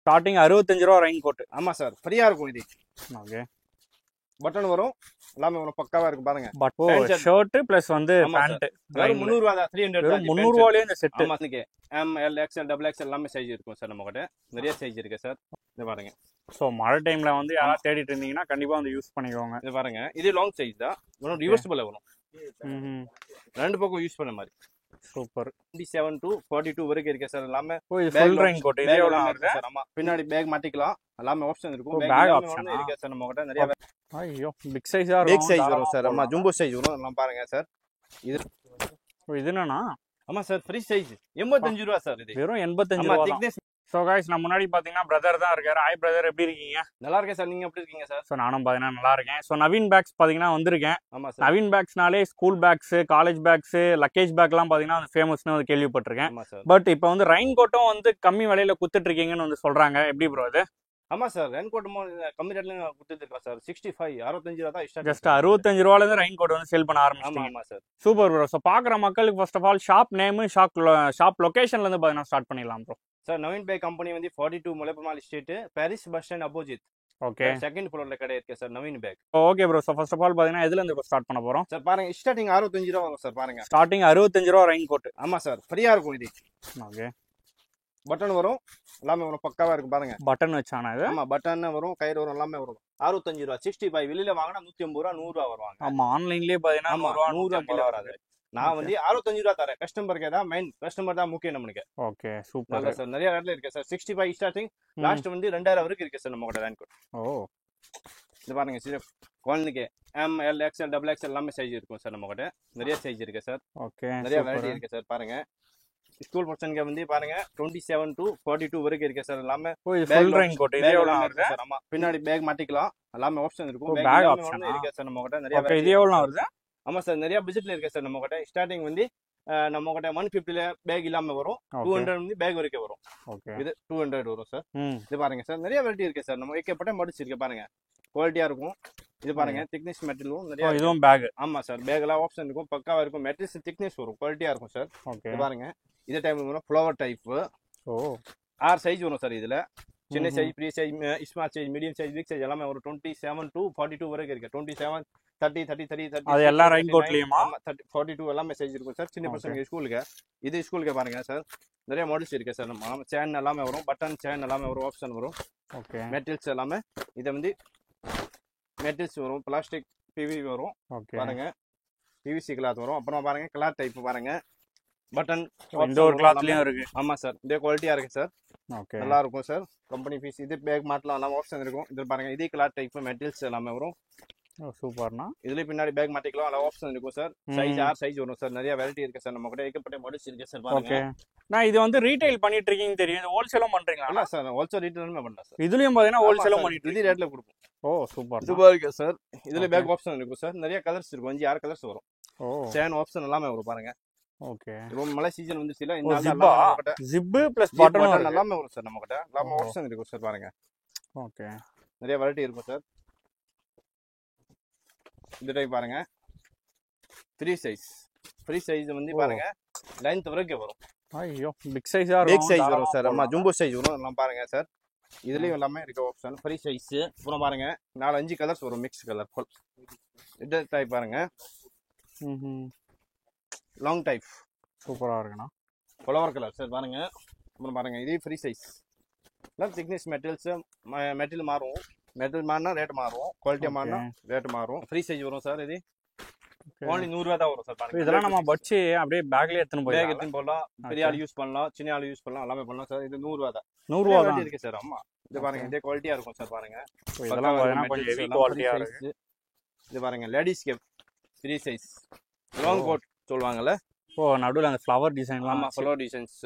Starting 65 ரூபா rain coat. ஆமா sir, ஃப்ரீயா இருக்கும் இது. ஓகே, பட்டன் வரும், எல்லாமே வரும், பக்காவா இருக்கு பாருங்க. ஷர்ட் பிளஸ் வந்து பேண்ட். வெறும் 300 ரூபா தான், 300. வெறும் 300 ரூபாயிலே இந்த செட். ஆமா, இன்னைக்கு M L XL XXL எல்லாமே சைஸ் இருக்கும் சார். நம்ம கிட்ட நிறைய சைஸ் இருக்கு சார். இது பாருங்க. சோ மழை டைம்ல வந்து யாராவது தேடிட்டு இருந்தீங்கன்னா கண்டிப்பா வந்து யூஸ் பண்ணிக்கோங்க. இது பாருங்க, இது லாங் சைஸ் தான், வரும் ரிவர்சிபிள் வரும். ரெண்டு பக்கம் யூஸ் பண்ண மாதிரி. சூப்பர். 27 to 42 வரைக்கும் இருக்கு சார். எல்லாமே ஃபுல் ரெயின் கோட். இது எவ்வளவு வருது சார்? ஆமா, பின்னாடி பேக் மாட்டிக்கலாம், எல்லாமே ஆப்ஷன் இருக்கும். பேக் ஆப்ஷன் இருக்கு சார் நம்ம கிட்ட நிறைய. ஐயோ, பிக் சைஸா பிக் சைஸ் வரும் சார். ஆமா, ஜம்போ சைஸ் வரும். எல்லாம் பாருங்க சார். இது என்னன்னா? ஆமா சார், ஃப்ரீ சைஸ் 85 ரூபா சார். இது வெறும் 85 ரூபா தான். சோ गाइस, நான் முன்னாடி பாத்தீங்கன்னா பிரதர் தான் இருக்காரு. ஹாய் பிரதர், எப்படி இருக்கீங்க? நல்லா இருக்கேன் சார், நீங்க எப்படி இருக்கீங்க சார்? சோ நானும் பாத்தீங்கன்னா நல்லா இருக்கேன். சோ நவீன் பேக்ஸ் பாத்தீங்கன்னா வந்திருக்கேன். ஆமா சார். நவீன் பேக்ஸ்னாலே school bags, college bags, luggage பேக்லாம் பாத்தீங்கன்னா அது ஃபேமஸ்னு வந்து கேள்விப்பட்டிருக்கேன். ஆமா சார். பட் இப்போ வந்து ரெயின் கோட்டும் வந்து கம்மி விலையில குத்துட்டு இருக்கீங்கன்னு வந்து சொல்றாங்க. எப்படி ப்ரோ இது? ஆமா சார், ரெயின் கோட் கம்மி ரேட்ல கொடுத்துட்டு இருக்கோம் சார். 65 ரூபா தான். ஜஸ்ட் 65 ரூபாயில இருந்து ரெயின் கோட் வந்து சேல் பண்ண ஆரம்பிச்சிட்டீங்க. ஆமா சார். Super bro. சோ பாக்குற மக்களுக்கு first of all shop name, shop லொகேஷன்ல இருந்து பாத்தீங்கன்னா ஸ்டார்ட் பண்ணிடலாம் bro. Sir, Naveen bag company வந்து 42 Mulaiperumal street, Parrys bus stand opposite. Okay, second ஃப்ளோர்ல கடை இருக்கு sir Naveen bag. Okay bro. So first of all பாத்தீங்கன்னா எதுல இருந்து ஸ்டார்ட் பண்ண போறோம்? சார் பாருங்க, ஸ்டார்டிங் 65 ரூபா வரும் சார். பாருங்க, ஸ்டார்டிங் 65 ரூபா ரெயின் கோட். ஆமா சார், ஃப்ரீயா இருக்கும் இது. ஓகே, பட்டன் வரும், எல்லாமே வரும், பக்காவா இருக்கு பாருங்க. பட்டன் வச்சானா இது? ஆமா, பட்டன் வரும், கயிறு வரும், எல்லாமே வரும். 65 ரூபா. 65 வெளியில வாங்கினா 150 ரூபா, 100 ரூபா வருவாங்க. ஆமா, ஆன்லைன்லயே பாத்தீங்கன்னா 100 ரூபா கிலோ வராது. நான் வந்து 65 ரூபா தரேன். கஸ்டமருக்கு தான் மெயின், கஸ்டமர் தான் முக்கியம் நமக்கு. Okay, super sir. நிறைய ரேட்ல இருக்கு சார். 65 ஸ்டார்டிங், லாஸ்ட் வந்து 2000 வரைக்கும் இருக்கு சார் நம்ம கிட்ட ரெயின் கோட். ஓ, இது பாருங்க சார், குழந்தைக்கு M L XL XXL எல்லாமே சைஸ் இருக்கும் சார். நம்ம கிட்ட நிறைய சைஸ் இருக்கு சார். ஓகே, நிறைய வெரைட்டி இருக்கு சார். பாருங்க, ஸ்கூல் பர்சனுக்கு வந்து பாருங்க 27 to 42 வரைக்கும் இருக்கு சார். எல்லாமே ஃபுல் ரெயின் கோட். இது எவ்வளவு வருது? ஆமா, பின்னாடி பேக் மாட்டிக்கலாம், எல்லாமே ஆப்ஷன் இருக்கும். பேக் ஆப்ஷன் இருக்கு சார் நம்ம கிட்ட நிறைய. ஓகே, இது எவ்வளவு வருது? ஆமா சார், நிறைய பட்ஜெட்ல இருக்கு சார் நம்ம கிட்ட. ஸ்டார்டிங் வந்து நம்ம கிட்ட 150ல பேக் இல்லாம வரும், 200 வந்து பேக் வரைக்கும் வரும். ஓகே, இது 200 வரும் சார். இது பாருங்க சார், நிறைய வெரைட்டி இருக்கு சார். நம்ம வைக்கப்பட்ட மடிச்சு இருக்கு பாருங்க, குவாலிட்டியா இருக்கும். இது பாருங்க, திக்னஸ் மெட்டீரியலும் நிறைய. இதுவும் பேக். ஆமா சார், பேக் எல்லாம் ஆப்ஷன் இருக்கும், பக்காவா இருக்கும். மெட்டீரியல் திக்னஸ் வரும், குவாலிட்டியா இருக்கும் சார். ஓகே, இது பாருங்க, இதே டைம் வரும் ஃப்ளவர் டைப். ஓ, 6 சைஸ் வரும் சார். இதுல சின்ன size, free size, small size, medium size, big size எல்லாமே வரும். 27 to 42 வரைக்கும் இருக்கு. 27, 30, 33, 30. அது எல்லாம் ரெயின் கோட்லயுமா? 42 எல்லாமே சைஸ் இருக்கும் சார். சின்ன பசங்க ஸ்கூலுக்கு, இது ஸ்கூலுக்கு பாருங்க சார். நிறைய மாடல்ஸ் இருக்கு சார். நம்ம சேன் எல்லாமே வரும், பட்டன் சேன் எல்லாமே வரும், ஆப்ஷன் வரும். ஓகே, மெட்டீரியல்ஸ் எல்லாமே இது வந்து மெட்டீரியல்ஸ் வரும், பிளாஸ்டிக் பிவி வரும். பாருங்க, பிவிசி கிளாத் வரும். அப்புறம் பாருங்க, கிளாத் டைப் பாருங்க, பட்டன் இந்த ஒரு கிளாத்லயும் இருக்கு. ஆமா சார், இதே குவாலிட்டியா இருக்கு சார். ஓகே, நல்லா இருக்கும் சார். Company piece. இது பேக் மாட்டலாம், எல்லாம் ஆப்ஷன் இருக்கும். இது பாருங்க, இதே கிளாத் டைப் மெட்டீரியல்ஸ் எல்லாமே வரும். சூப்பர்னா. இதுல பின்னாடி பேக் மாட்டிக்கலாம், எல்லாம் ஆப்ஷன் இருக்கும் சார். சைஸ் 6 சைஸ் வரும் சார். நிறைய வெரைட்டி இருக்கு சார் நம்ம கிட்ட. ஏகப்பட்ட மாடல்ஸ் இருக்கு சார். பாருங்க. ஓகே, நான் இது வந்து ரீட்டைல் பண்ணிட்டு இருக்கீங்க தெரியும். இது ஹோல்சேலும் பண்றீங்களா? இல்ல சார், ஹோல்சேல் ரீட்டைலுமே பண்ணலாம் சார். இதுலயும் பாத்தீங்கன்னா ஹோல்சேலும் பண்ணிட்டு இது ரேட்ல கொடுப்போம். ஓ, சூப்பர். இது பாருங்க சார், இதுல பேக் ஆப்ஷன் இருக்கும் சார். நிறைய கலர்ஸ் இருக்கும், 5-6 கலர்ஸ் வரும். ஓ, சேன் ஆப்ஷன் எல்லாமே வரும் பாருங்க. ஓகே, இப்போ மழை சீசன் வந்துச்சுல, இந்த நாள்ல ஜிப் பிளஸ் பட்டன் எல்லாமே வரும் சார் நம்ம கிட்ட. எல்லாமே ஆப்ஷன் இருக்கும் சார். பாருங்க. ஓகே, நிறைய வெரைட்டி இருக்கும் சார். இந்த டைப் பாருங்க, ஃப்ரீ சைஸ் வந்து பாருங்க லென்த் வரைக்கும் வரும். ஐயோ, பிக் சைஸா பிக் சைஸ் வரும் சார். ஆமா, ஜம்போ சைஸ் வரும். எல்லாம் பாருங்க சார், இதுலயும் எல்லாமே இருக்கு ஆப்ஷன். Free size. அப்புறம் பாருங்க, 4-5 கலர்ஸ் வரும், மிக்ஸ் கலர். இந்த டைப் பாருங்க, லாங் டைப். சூப்பரா இருக்குண்ணா, ஃப்ளவர் கலர் சார். பாருங்க. அப்புறம் பாருங்க, இதே ஃப்ரீ சைஸ். எல்லாம் திக்னஸ் மெட்டீரியல்ஸ். மெட்டீரியல் மாறும், மெட்டீரியல் மாறினா ரேட் மாறும், குவாலிட்டி மாறினா ரேட் மாறும். ஃப்ரீ சைஸ் வரும் சார். இது only 100 ரூபா தான் வரும் சார். பாருங்க, இதெல்லாம் நம்ம பட்சி அப்படியே பேக்ல எடுத்துன்னு போடலாம். பெரிய ஆள் யூஸ் பண்ணலாம், சின்ன ஆள் யூஸ் பண்ணலாம், எல்லாமே பண்ணலாம் சார். இது 100 ரூபா தான். 100 ரூபா தான் இருக்கு சார். ஆமா, இது பாருங்க, இதே குவாலிட்டியா இருக்கும் சார். பாருங்க, இதெல்லாம் கொஞ்சம் ஹெவி குவாலிட்டியா இருக்கு. இது பாருங்க, லேடிஸ்க்கு ஃப்ரீ சைஸ் லாங் கோட் சொல்வாங்கல. ஓ, நடுவுல அந்த ஃப்ளவர் டிசைன்லாம். ஆமா, ஃப்ளவர் டிசைன்ஸ்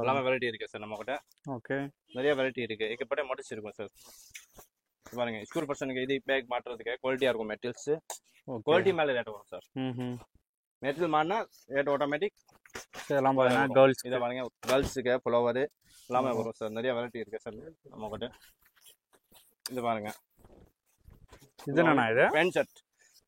எல்லாமே வெரைட்டி இருக்கு சார் நம்ம கிட்ட. ஓகே, நிறைய வெரைட்டி இருக்கு, ஏகப்பட்ட மாடல்ஸ் இருக்கும் சார். பாருங்க, ஸ்கூல் பர்சனுக்கு இது பேக் மாட்டுறதுக்கு குவாலிட்டியா இருக்கும் மெட்டீரியல்ஸ். குவாலிட்டி மேல ரேட் வரும் சார். மெட்டீரியல் மாறினா ரேட் ஆட்டோமேட்டிக். இதெல்லாம் பாருங்க, கேர்ள்ஸ். இதை பாருங்க, கேர்ள்ஸுக்கு ஃப்ளவர் எல்லாமே வரும் சார். நிறைய வெரைட்டி இருக்கு சார் நம்ம கிட்ட. இது பாருங்க, இது என்னன்னா இது பேண்ட் ஷர்ட்.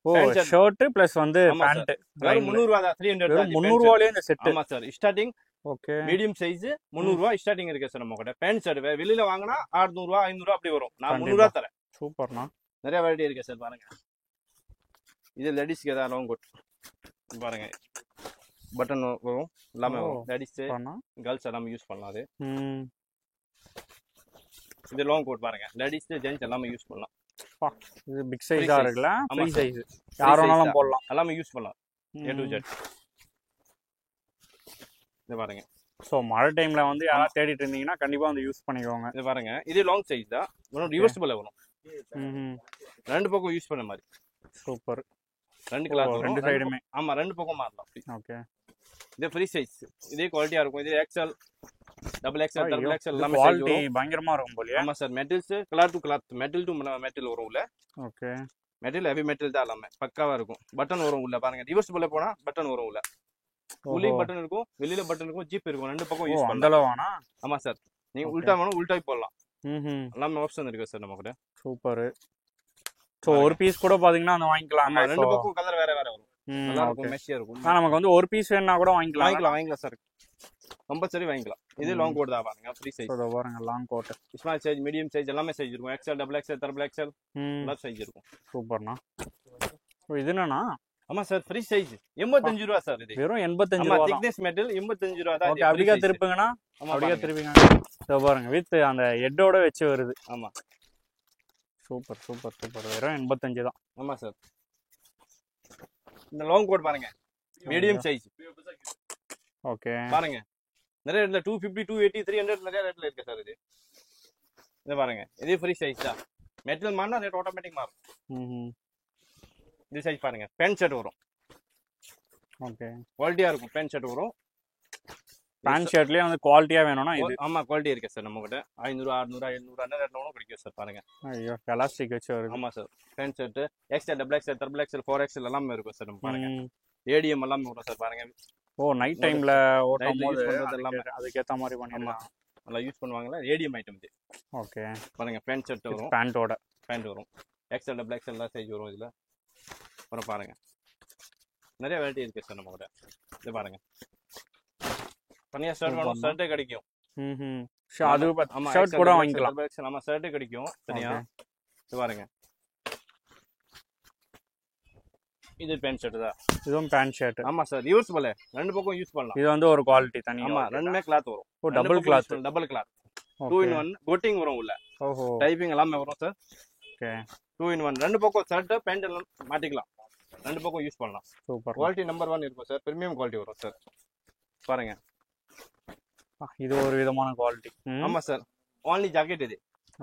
ஓ, ஷர்ட் பிளஸ் வந்து பேண்ட். வெறும் 300 ரூபாய் தான். 300 ரூபாயிலே இந்த செட். ஆமா sir, starting okay medium size 300 ரூபாய் ஸ்டார்டிங் இருக்கு சார் நம்ம கிட்ட. பேண்ட் ஷர்ட் வெளியில வாங்கினா 600 ரூபாய் 500 ரூபாய் அப்படி வரும். நான் 300 ரூபாய் தரேன். சூப்பர்ண்ணா. நிறைய வெரைட்டி இருக்கு சார் பாருங்க. இது லேடிஸ்க்கு ஏதாவது லாங் கோட் பாருங்க, பட்டன் வரும் எல்லாமே வரும். லேடிஸ் கேர்ள்ஸ் எல்லாமே யூஸ் பண்ணலாம். அது இது லாங் கோட் பாருங்க, லேடிஸ் ஜென்ட்ஸ் எல்லாமே யூஸ் பண்ணலாம். இது பிக் சைஸா இருக்குல்ல, ஃப்ரீ சைஸ் யார் வேணாலும் போடலாம், எல்லாமே யூஸ் பண்ணலாம். A to Z. இது பாருங்க. ஸோ மழை டைம்ல வந்து யாராவது தேடிட்டு இருந்தீங்கன்னா கண்டிப்பா வந்து யூஸ் பண்ணிக்கோங்க. இது பாருங்க, இது லாங் சைஸ் தான், ரிவர்சிபிள் வரும். ரெண்டு பக்கம் யூஸ் பண்ண மாதிரி. சூப்பர். ரெண்டு கிளாத் வரும், ரெண்டு சைடுமே. ஆமா, ரெண்டு பக்கம் மாறலாம். ஓகே. இது ஃப்ரீ சைஸ், இதே குவாலிட்டியா இருக்கும். இது XL, double XL, double XL எல்லாமே குவாலிட்டி பயங்கரமா இருக்கும் போலயே. ஆமா sir, metals cloth to cloth, metal to metal வரும் உள்ள. ஓகே. மெட்டல் ஹெவி மெட்டல் தான் எல்லாமே பக்காவா இருக்கும். பட்டன் வரும் உள்ள பாருங்க, ரிவர்சிபிள் போனா பட்டன் வரும் உள்ள. உள்ளே பட்டன் இருக்கும், வெளியில பட்டன் இருக்கும், ஜிப் இருக்கும், ரெண்டு பக்கம் யூஸ் பண்ணலாம். அந்தளவானா? ஆமா சார், நீங்க உல்டா வேணும் உல்டாய் போடலாம். எல்லாமே ஆப்ஷன் இருக்கு சார் நம்ம கிட்ட. சூப்பர். சோ ஒரு பீஸ் கூட பாத்தீங்கன்னா அந்த வாங்கிக்கலாம். ரெண்டு பக்கம் கலர் வேற வேற வரும், நல்லா இருக்கும், மெஷியா இருக்கும். நமக்கு வந்து ஒரு பீஸ் வேணா கூட வாங்கிக்கலாம் சார், கம்பல்சரி வாங்கிக்கலாம். இது லாங் கோட் தான் பாருங்க, ஃப்ரீ சைஸ். இதோ பாருங்க, long coat, small size, medium size எல்லாமே சைஸ் இருக்கும். XL, double XL, triple XL எல்லா சைஸ் இருக்கும். சூப்பர்ண்ணா. இது என்னன்னா? ஆமா சார், ஃப்ரீ சைஸ் 85 ரூபாய் சார். இது வெறும் 85 ரூபாய். திக்னஸ் மெட்டல் 85 ரூபாய் தான். ஓகே, அப்படியே திருப்புங்கனா, அப்படியே திருப்பிங்க. இதோ பாருங்க, வித் அந்த ஹெட்டோட வெச்சு வருது. ஆமா, சூப்பர் சூப்பர் சூப்பர். வெறும் 85 தான். ஆமா சார். இந்த லாங் கோட் பாருங்க, மீடியம் சைஸ். ஓகே. பாருங்க, நிறைய ரேட்ல 250, 280, 300 நிறைய ரேட்ல இருக்கு சார். இது பாருங்க, இது ஃப்ரீ சைஸ் தான். மெட்டல் மாறினா ரேட் ஆட்டோமேட்டிக் மாறும். இது சைஸ் பாருங்க, பேண்ட் ஷர்ட் வரும். ஓகே, குவாலிட்டியா இருக்கும். பேண்ட் ஷர்ட் வரும். பேண்ட் ஷர்ட்லயே வந்து குவாலிட்டியா வேணும்னா இது. ஆமா, குவாலிட்டி இருக்கு சார் நம்ம கிட்ட. 500, 600, 700 அந்த ரேட்ல கிடைக்கும் சார். பாருங்க, ஐயோ, எலாஸ்டிக் வச்சு வருது. ஆமா sir, pant shirt XL, double XL, triple XL, 4XL எல்லாமே இருக்கும் சார். நம்ம பாருங்க, ஏடிஎம் எல்லாமே வரும் சார். பாருங்க, ஓ நைட் டைம்ல ஓட்டும்போது எல்லாமே அதுக்கு ஏத்த மாதிரி பண்ணிடலாம். நல்லா யூஸ் பண்ணுவாங்கல, ஏடிஎம் ஐட்டம் இது. ஓகே. பாருங்க, பேண்ட் ஷர்ட் வரும், பேண்ட் வரும். எக்ஸ்எல், டபுள் எக்ஸ்எல் எல்லா சைஸ் வரும் இதுல. அப்புறம் பாருங்க, நிறைய வெரைட்டி இருக்கு சார் நம்ம கிட்ட. இது பாருங்க, தனியா ஷர்ட் வேணும், ஷர்ட்டே கிடைக்கும். அது ஷர்ட் கூட வாங்கிக்கலாம். ஆமா, ஷர்ட்டே கிடைக்கும் தனியா. இது பாருங்க, இது பேண்ட் ஷர்ட் தான். இதுவும் பேண்ட் ஷர்ட். ஆமா சார், ரிவர்சிபிள், ரெண்டு பக்கம் யூஸ் பண்ணலாம். இது வந்து ஒரு குவாலிட்டி தனி. ஆமா, ரெண்டுமே கிளாத் வரும். ஓ, டபுள் கிளாத். 2 in 1 கோட்டிங் வரும் உள்ள. ஓஹோ, டைப்பிங் எல்லாமே வரும் சார். ஓகே. 2 in 1 ரெண்டு பக்கம் ஷர்ட் பேண்ட் எல்லாம் மாட்டிக்கலாம், ரெண்டு பக்கம் யூஸ் பண்ணலாம். சூப்பர். குவாலிட்டி நம்பர் 1 இருக்கும் சார், பிரீமியம் குவாலிட்டி வரும் சார். பாருங்க, இது ஒரு விதமான குவாலிட்டி. ஆமா சார், ஒன்லி ஜாக்கெட் இது.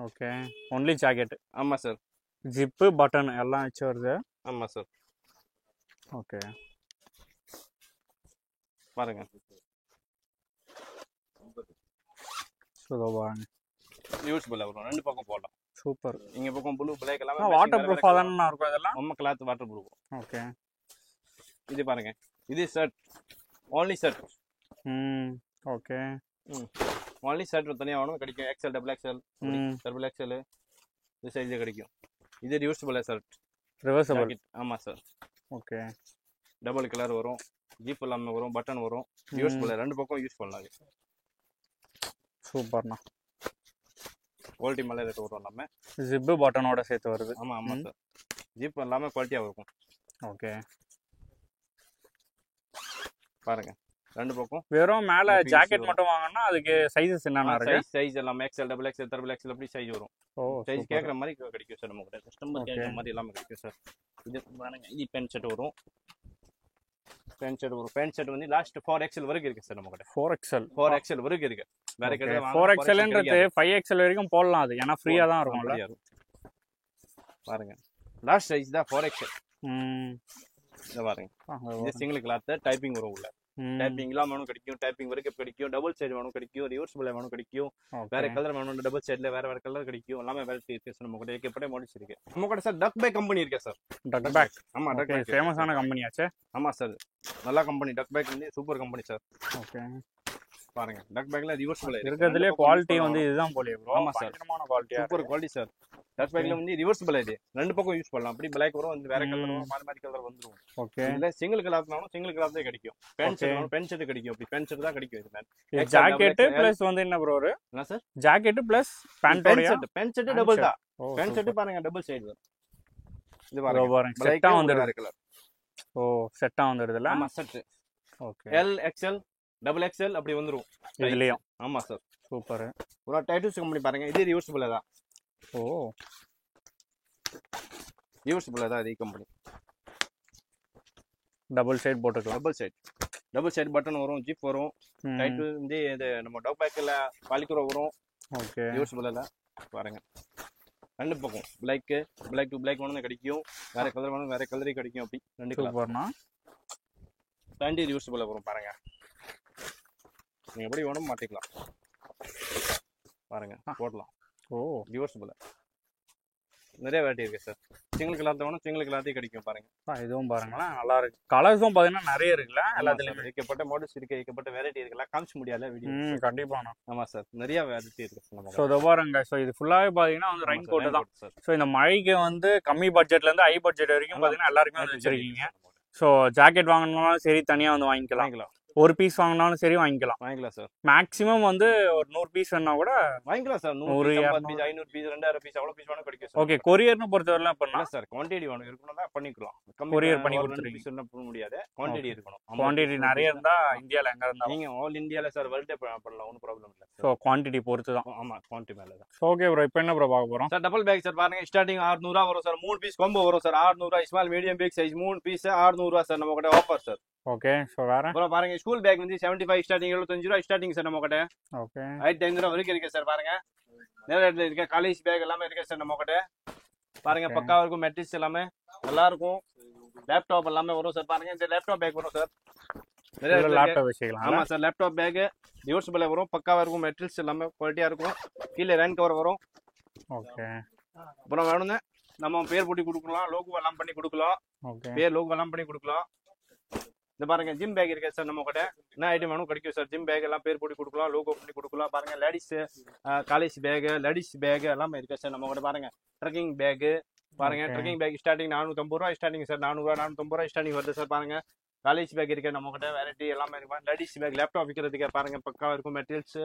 Okay, only jacket. ஆமா சார், ஜிப் பட்டன் எல்லாம் வச்சு வருது. ஆமா சார். ஓகே, பாருங்க, சோ பாருங்க, யூஸ்ஃபுல் வரும், ரெண்டு பக்கம் போடலாம். சூப்பர். இங்க பக்கம் ப்ளூ பிளாக் எல்லாம் வாட்டர் ப்ரூஃபா தான இருக்கும் இதெல்லாம். நம்ம கிளாத் வாட்டர் ப்ரூஃப். ஓகே. இது பாருங்க, இது shirt, only shirt. Okay. Only shirt தனியா வேணும் கிடைக்கும். XL, double XL, triple XL இது சைஸ்ல கிடைக்கும். இது ரிவர்சிபிள் ஷர்ட். ரிவர்சிபிள். ஆமா சார். ஓகே. டபுள் கலர் வரும், ஜிப் எல்லாமே வரும், பட்டன் வரும், ரிவர்சிபிள் ரெண்டு பக்கம் யூஸ் பண்ணலாம். சூப்பர்ண்ணா. குவாலிட்டி மேலே ரேட் வரும் எல்லாமே. ஜிப்பு பட்டனோட சேர்த்து வருது. ஆமா ஆமா சார், ஜிப் எல்லாமே குவாலிட்டியா இருக்கும். ஓகே. பாருங்க, ரெண்டு பக்கம். வெறும் மேல ஜாக்கெட் மட்டும் வாங்கினா அதுக்கு சைஸஸ் என்னன்னா இருக்கு? சைஸ் எல்லாமே XL, double XL, triple XL அப்படி சைஸ் வரும். சைஸ் கேக்குற மாதிரி கிடைக்கும் சார். நம்ம கிட்ட கஸ்டமர் கேக்குற மாதிரி எல்லாமே கிடைக்கும் சார். இது பாருங்க, இது பேண்ட் ஷர்ட் வரும். பேண்ட் ஷர்ட் வரும். பேண்ட் ஷர்ட் வந்து லாஸ்ட் 4XL வரைக்கும் இருக்கு சார் நம்ம கிட்ட. 4XL வரைக்கும் இருக்கு. வேற கடை 4XLன்றது 5XL வரைக்கும் போடலாம். அது ஏன்னா ஃப்ரீயா தான் இருக்கும்ல. பாருங்க, லாஸ்ட் சைஸ் தான் 4XL. இத பாருங்க, இது சிங்கிள் கிளாத், டைப்பிங் வரும் உள்ள. டைப்பிங் எல்லாம் வேணும் கிடைக்கும், டைப்பிங் வரைக்கும் கிடைக்கும், டபுள் சைடு வேணும் கிடைக்கும், ரிவர்சிபிள் வேணும் கிடைக்கும், வேற கலர் வேணும் டபுள் சைடுல வேற வேற கலர் கிடைக்கும். எல்லாமே வெரைட்டி இருக்கு சார் நம்ம கிட்ட. ஏகப்பட்ட மாடல்ஸ் இருக்கு நம்ம கிட்ட சார். டக் பேக் கம்பெனி இருக்கு சார். டக் பேக். ஆமா, டக் பேக் ஃபேமஸான கம்பெனி ஆச்சே. ஆமா சார், நல்ல கம்பெனி. டக் பேக் வந்து சூப்பர் கம்பெனி சார். ஓகே. பாருங்க, டக் பேக்ல ரிவர்சிபிள் இருக்குறதுலயே குவாலிட்டி வந்து இதுதான் போலயே ப்ரோ. ஆமா சார், பயங்கரமான quality. Super quality sir. Dust பேக்ல வந்து ரிவர்சிபிள் இது ரெண்டு பக்கம் யூஸ் பண்ணலாம் அப்படி பிளாக் வரும் வந்து வேற கலர் வரும் மாறி கலர் வந்துரும் ஓகே இல்ல சிங்கிள் கிளாத்னாலும் சிங்கிள் கிளாத்தே கிடைக்கும் பென் ஷர்ட் கிடைக்கும் அப்படி பென் ஷர்ட் தான் கிடைக்கும் இது ஜாக்கெட் பிளஸ் வந்து என்ன ப்ரோ ஒரு என்ன சார் ஜாக்கெட் பிளஸ் பேண்டோட பென் ஷர்ட் டபுள் தான் பென் ஷர்ட் பாருங்க டபுள் சைடு வரும் இது பாருங்க செட்டா வந்துருது கலர் ஓ செட்டா வந்துருதுல ஆமா set okay L XL double XL அப்படி வந்துரும் இதுலயும் ஆமா சார் சூப்பர் ஒரு டைட்டூஸ் கம்பெனி பாருங்க இது ரிவர்சிபிள் தான் ஓ ரிவர்சிபிள் தான் இது கம்பெனி டபுள் சைடு போட்டுக்கலாம் டபுள் சைடு பட்டன் வரும் ஜிப் வரும் டைட் வந்து இது நம்ம டப் பேக்ல பாலிக்ரோ வரும் ஓகே ரிவர்சிபிள் தான் பாருங்க ரெண்டு பக்கம் பிளாக் டு பிளாக் வேணும் கிடைக்கும் வேற கலர் வேணும் வேற கலரே கிடைக்கும் அப்படி ரெண்டு கலர் சூப்பர்னா தாண்டி ரிவர்சிபிள் வரும் பாருங்க நீங்க எப்படி வேணும் மாட்டிக்கலாம் பாருங்க போடலாம் ஓ ரிவர்சிபிள் நிறைய வெரைட்டி இருக்கு சார் சிங்கிள் கிளாத் வேணும் சிங்கிள் கிளாத்தே கிடைக்கும் பாருங்க இதுவும் பாருங்களேன் நல்லா இருக்கு கலர்ஸும் பாத்தீங்கன்னா நிறைய இருக்குல்ல எல்லாத்துலயுமே ஏகப்பட்ட மாடல்ஸ் இருக்கு ஏகப்பட்ட வெரைட்டி இருக்குல்ல காமிச்சு முடியல வீடியோ கண்டிப்பா ஆமா சார் நிறைய வெரைட்டி இருக்கு ஸோ இதை பாருங்க ஸோ இது ஃபுல்லாவே பாத்தீங்கன்னா வந்து ரெயின் கோட் தான் ஸோ இந்த மழைக்கு வந்து கம்மி பட்ஜெட்ல இருந்து ஹை பட்ஜெட் வரைக்கும் பாத்தீங்கன்னா எல்லாருமே வந்து வச்சிருக்கீங்க ஸோ ஜாக்கெட் வாங்கணும்னாலும் சரி தனியா வந்து வாங்கிக்கலாம் ஒரு பீஸ் வாங்கினாலும் சரி வாங்கிக்கலாம் சார் மேக்ஸிமம் வந்து ஒரு 100 பீஸ் வேணா கூட வாங்கிக்கலாம் சார் 100 பீஸ் 500 பீஸ் 2000 பீஸ் அவ்வளவு பீஸ் வேணா கிடைக்கும் சார் ஓகே கொரியர்னு பொறுத்தவரை பண்ணா சார் குவாண்டிட்டி வேணும் இருக்கணும்னா பண்ணிக்கலாம் கொரியர் பண்ணி கொடுத்துருவீங்க பீஸ் பண்ண முடியாது குவாண்டிட்டி இருக்கணும் குவாண்டிட்டி நிறைய இருந்தா இந்தியால எங்க இருந்தாலும் நீங்க ஆல் இந்தியால சார் வேர்ல்டே பண்ணலாம் ஒன்றும் ப்ராப்ளம் இல்லை ஸோ குவாண்டிட்டி பொறுத்து தான் ஆமா குவாண்டிட்டி மேல தான் ஓகே ப்ரோ இப்போ என்ன ப்ரோ பார்க்க போறோம் சார் டபுள் பேக் சார் பாருங்க ஸ்டார்டிங் 600 வரும் சார் 3 பீஸ் காம்போ வரும் sir 600 small medium big size 3 piece 600 sir நம்ம கிட்ட ஆஃபர் சார் ஓகே ஸோ வேற அப்புறம் பாருங்க ஸ்கூல் பேக் வந்து 75 ஸ்டார்டிங் 75 ஸ்டார்டிங் சார் நம்ம கிட்ட ஓகே 500 வரைக்கும் இருக்கு சார் பாருங்க நிறைய இடத்துல இருக்கு காலேஜ் பேக் எல்லாமே இருக்கு சார் நம்ம கிட்ட பாருங்க பக்காவா இருக்கும் மெட்டீரியல்ஸ் எல்லாமே நல்லா இருக்கும் லேப்டாப் எல்லாமே வரும் சார் பாருங்க இந்த லேப்டாப் பேக் வரும் சார் நிறைய லேப்டாப் வச்சுக்கலாம் ஆமா சார் லேப்டாப் பேக் ரிவர்சிபிள் வரும் பக்காவா இருக்கும் மெட்டீரியல்ஸ் எல்லாமே குவாலிட்டியா இருக்கும் கீழே ரேன் கவர் வரும் ஓகே அப்புறம் வேணும்னா நம்ம பேர் போட்டி கொடுக்கலாம் லோகோ எல்லாம் பண்ணி கொடுக்கலாம் ஓகே பேர் லோகோ எல்லாம் பண்ணி கொடுக்கலாம் இந்த பாருங்க ஜிம் பேக் இருக்கு சார் நம்ம கிட்ட என்ன ஐட்டம் வேணும் கிடைக்கும் சார் ஜிம் பேக் எல்லாம் பேர் போட்டு கொடுக்கலாம் லோகோ பண்ணி கொடுக்கலாம் பாருங்க ladies college back ladies back எல்லாமே இருக்கு சார் நம்ம கிட்ட பாருங்க ட்ரெக்கிங் பேக் பாருங்க ட்ரெக்கிங் பேக் ஸ்டார்டிங் 450 ரூபா ஸ்டார்டிங் சார் 400 450 ரூபா ஸ்டார்டிங் வருது சார் பாருங்க காலேஜ் பேக் இருக்கு நம்ம கிட்ட வெரைட்டி எல்லாமே இருக்கு லேடிஸ் பேக் லேப்டாப் விற்கிறதுக்கு பாருங்க பக்காவா இருக்கும் மெட்டீரியல்ஸ்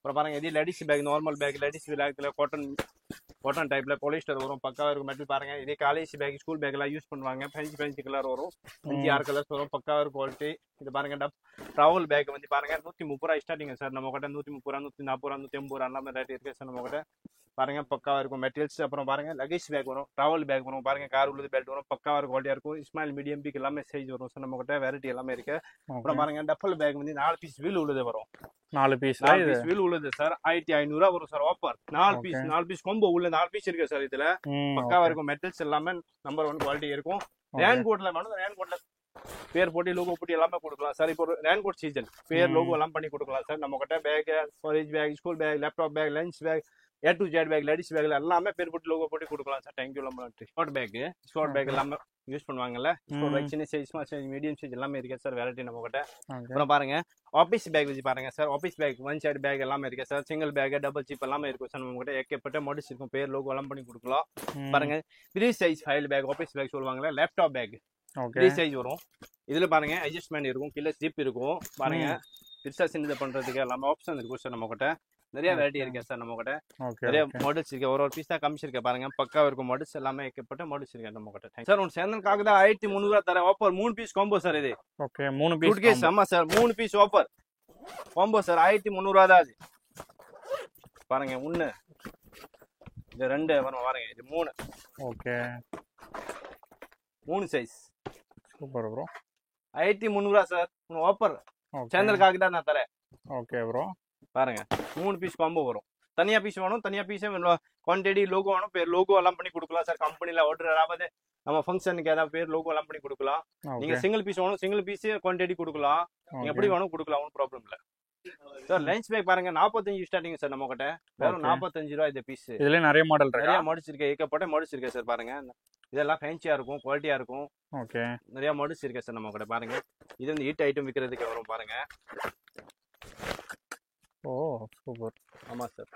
அப்புறம் பாருங்க இது ladies bag normal bag ladies பேக்ல காட்டன் டைப்ல பாலிஸ்டர் வரும் பக்காவா இருக்கும் மெட்டீரியல் பாருங்க இதே காலேஜ் பேக் ஸ்கூல் பேக் எல்லாம் யூஸ் பண்ணுவாங்க ஃபேன்சி கலர் வரும் 5-6 கலர்ஸ் வரும் பக்காவா இருக்கும் குவாலிட்டி இது பாருங்க ட்ராவல் பேக் வந்து பாருங்க 130 ரூபா ஸ்டார்டிங் சார் நம்ம கிட்ட 130 ரூபா 140 ரூபா 180 ரூபா எல்லாமே ரேட் இருக்கு சார் நம்ம கிட்ட பாருங்க பக்காவா இருக்கும் மெட்டீரியல்ஸ் அப்புறம் பாருங்க லகேஜ் பேக் வரும் டிராவல் பேக் வரும் பாருங்க கார் உள்ளது பெல்ட் வரும் பக்காவா இருக்கும் குவாலிட்டியா இருக்கும் ஸ்மால் மீடியம் பிக் எல்லாமே சைஸ் வரும் சார் நம்ம கிட்ட வெரைட்டி எல்லாமே இருக்கு அப்புறம் பாருங்க டஃபல் பேக் வந்து 4 பீஸ் வீல் உள்ளது வரும் 4 பீஸ் வீல் உள்ளது சார் 1500 ரூபா வரும் சார் ஆஃபர் 4 பீஸ் காம்போ உள்ள 4 பீஸ் இருக்கு சார் இதுல பக்காவா இருக்கும் மெட்டீரியல்ஸ் எல்லாமே நம்பர் 1 குவாலிட்டி இருக்கும் ரேன் கோட்ல வேணும் ரேன் கோட்ல பேர் போட்டி லோகோ போட்டி எல்லாமே கொடுக்கலாம் சார் இப்போ ரேன் கோட் சீசன் பேர் லோகோ எல்லாம் பண்ணி கொடுக்கலாம் சார் நம்ம கிட்ட bag college bag school bag laptop bag lunch bag A to Z bag ladies பேக்ல எல்லாமே பேர் போட்டு லோகோ போட்டு கொடுக்கலாம் சார் தேங்க்யூ ரொம்ப நன்றி ஷார்ட் பேக் எல்லாமே யூஸ் பண்ணுவாங்கல்ல ஷார்ட் பேக் சின்ன size small size medium size எல்லாமே இருக்கு சார் வெரைட்டி நம்ம கிட்ட அப்புறம் பாருங்க ஆபீஸ் பேக் வச்சு பாருங்க sir office bag 1 side bag எல்லாமே இருக்கு sir single bag double zip எல்லாமே இருக்கும் சார் நம்ம கிட்ட ஏகப்பட்ட மாடல்ஸ் இருக்கும் பேர் லோகோ எல்லாம் பண்ணி கொடுக்கலாம் பாருங்க 3 size file bag office bag சொல்லுவாங்கல்ல லேப்டாப் பேக் 3 சைஸ் வரும் இதுல பாருங்க அட்ஜஸ்ட்மெண்ட் இருக்கும் கீழே ஜிப் இருக்கும் பாருங்க பெருசா சின்னது பண்றதுக்கு எல்லாமே ஆப்ஷன் இருக்கும் சார் நம்ம கிட்ட நிறைய வெரைட்டி இருக்கு சார் நம்ம கிட்ட நிறைய மாடல்ஸ் இருக்கு ஒரு பீஸ் தான் கமிச்சிருக்கேன் பாருங்க பக்காவா இருக்கும் மாடல்ஸ் எல்லாமே ஏகப்பட்ட மாடல்ஸ் இருக்கு நம்ம கிட்ட சார் உங்க சேனலுக்காக தான் 1300 ரூபா தரேன் ஆஃபர் 3 பீஸ் காம்போ சார் இது ஓகே 3 பீஸ் சூட்கேஸ் ஆமா sir 3 piece offer combo sir 1300 ரூபா தான் அது பாருங்க 1 இது 2 வரும் பாருங்க இது 3 ஓகே 3 சைஸ் சூப்பர் ப்ரோ 1300 ரூபா சார் ஆஃபர் சேனலுக்காக தான் நான் தரேன் ஓகே ப்ரோ பாருங்க 3 பீஸ் காம்போ வரும் தனியா பீஸ் வேணும் தனியா பீஸே குவான்டிட்டி லோகோ வேணும் பேர் லோகோ எல்லாம் பண்ணி கொடுக்கலாம் சார் கம்பெனில ஆர்டர் ஏதாவது நம்ம ஃபங்க்ஷனுக்கு ஏதாவது பேர் லோகோ எல்லாம் பண்ணி கொடுக்கலாம் நீங்க சிங்கிள் பீஸ் வேணும் சிங்கிள் பீஸ் குவான்டிட்டி கொடுக்கலாம் நீங்க எப்படி வேணும் கொடுக்கலாம் ஒன்றும் ப்ராப்ளம் இல்ல சார் லஞ்ச் பேக் பாருங்க 45 ஸ்டார்டிங் சார் நம்ம கிட்ட வெறும் 45 ரூபா இந்த பீஸ் இதுல நிறைய மாடல் இருக்கு நிறைய மாடல்ஸ் இருக்கு ஏகப்பட்ட மாடல்ஸ் இருக்கு சார் பாருங்க இதெல்லாம் ஃபேன்சியா இருக்கும் குவாலிட்டியா இருக்கும் ஓகே நிறைய மாடல்ஸ் இருக்கு சார் நம்ம கிட்ட பாருங்க இது வந்து ஹீட் ஐட்டம் விற்கிறதுக்கு வரும் பாருங்க ஓ சூப்பர். ஆமாம் சார்.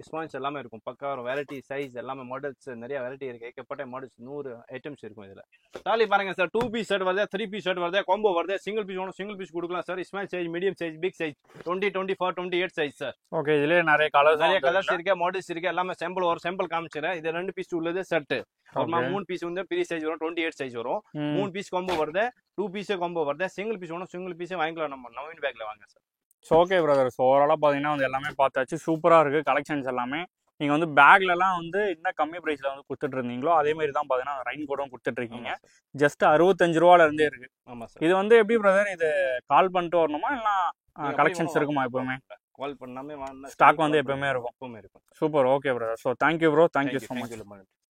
ஸ்பான்ஸ் எல்லாமே இருக்கும், பக்கா வரும். வெரைட்டி சைஸ் எல்லாமே மாடல்ஸ் நிறைய வெரைட்டி இருக்குது, ஏகப்பட்ட மாடல்ஸ் 100 ஐட்டம்ஸ் இருக்கும் இதில். டாலி பாருங்க சார், 2 பீஸ் ஷர்ட் வருது, 3 பீஸ் ஷர்ட் வருது, காம்போ வருது. சிங்கிள் பீஸ் வேணும் சிங்கிள் பீஸ் கொடுக்கலாம் sir. Small size, medium size, big size, 20, 24, 28 size sir. Okay, இதுலயே நிறைய கலர்ஸ் இருக்கு, மாடல்ஸ் இருக்கு, எல்லாமே சாம்பிள் வரும். சாம்பிள் காமிச்சிடறேன். இது 2 பீஸ் உள்ளது ஷர்ட். அப்புறமா 3 பீஸ் வந்து பெரிய சைஸ் வரும், 28 சைஸ் வரும். 3 பீஸ் காம்போ வருது, 2 பீஸே காம்போ வருது. சிங்கிள் பீஸ் வேணும் சிங்கிள் பீஸே வாங்கிக்கலாம், நம்ம நவீன் பேக்ல வாங்க sir. So okay brother, so ஓவராலாக பார்த்தீங்கன்னா வந்து எல்லாமே பார்த்தாச்சு. சூப்பராக இருக்குது கலெக்ஷன்ஸ் எல்லாமே. நீங்கள் வந்து பேக்லலாம் வந்து என்ன கம்மி ப்ரைஸில் வந்து கொடுத்துட்டு இருந்தீங்களோ அதே மாதிரி தான் பார்த்தீங்கன்னா ரெயின் கோடும் கொடுத்துட்ருக்கீங்க. ஜஸ்ட் 65 ரூபாலேருந்தே இருக்குது. ஆமாம் சார். இது வந்து எப்படி பிரதர், இது கால் பண்ணிட்டு வரணுமா இல்லை கலெக்ஷன்ஸ் இருக்குமா? எப்பவுமே கால் பண்ணாமே ஸ்டாக் வந்து எப்பவுமே இருக்கும். எப்பவுமே இருக்கும். Super. Okay brother. So thank you bro, thank you so much.